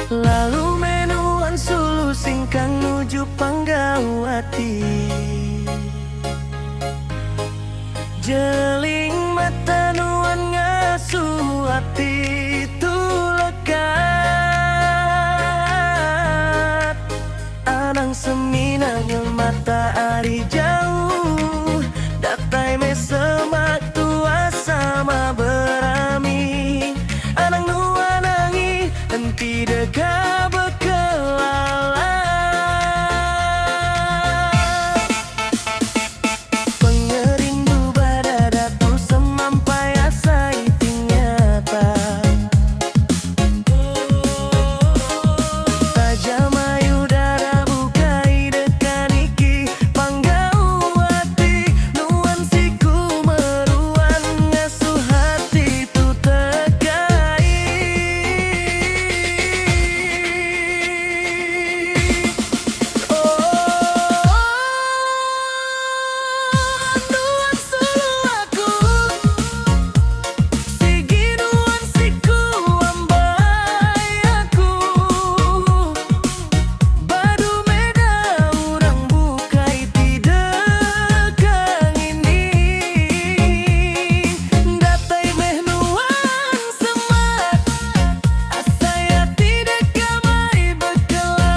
Lalu menuan sulu singkang nuju Panggawati. Jeling mata nuan ngasuh hati tu lekat. Anang seminang mata ari jauh, datai me semak tua sama berami. Anang nuan nangi henti deka bekelala. Pengerindu badadatu semampai asa itingnyata. Tajam ayu dara bukai dekan iki Panggawati. Nuan siku meruan ngasuh hati tu tekai. Nuan sulu aku, sigi nuan siku ambai aku. Badu meda urang bukai tidak kang ini. Datai meh nuan semak, asaya tidak kamai bekelala.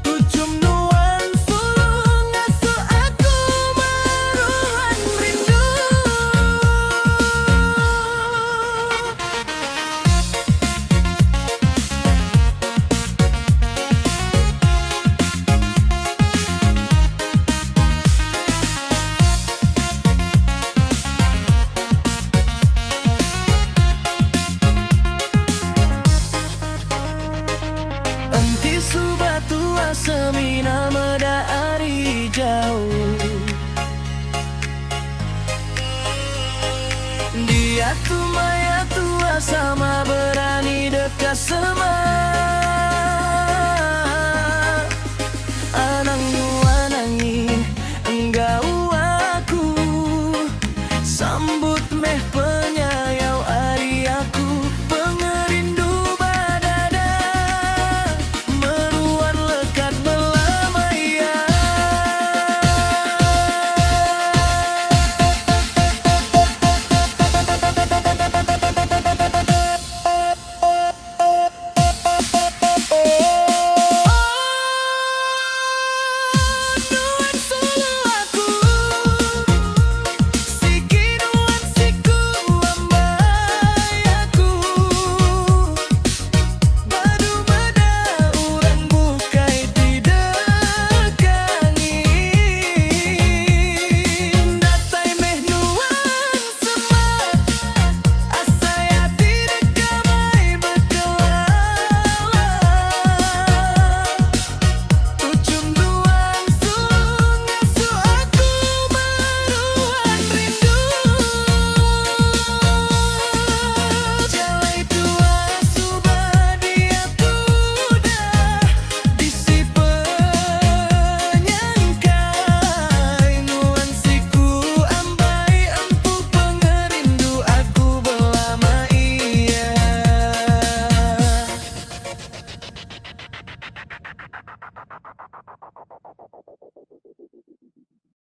Tujuh nuan sulu ngasuh aku maruhan rindu. Enti subatu asemina meda ari jauh. Dia tu maya tua sama berani dekat sama.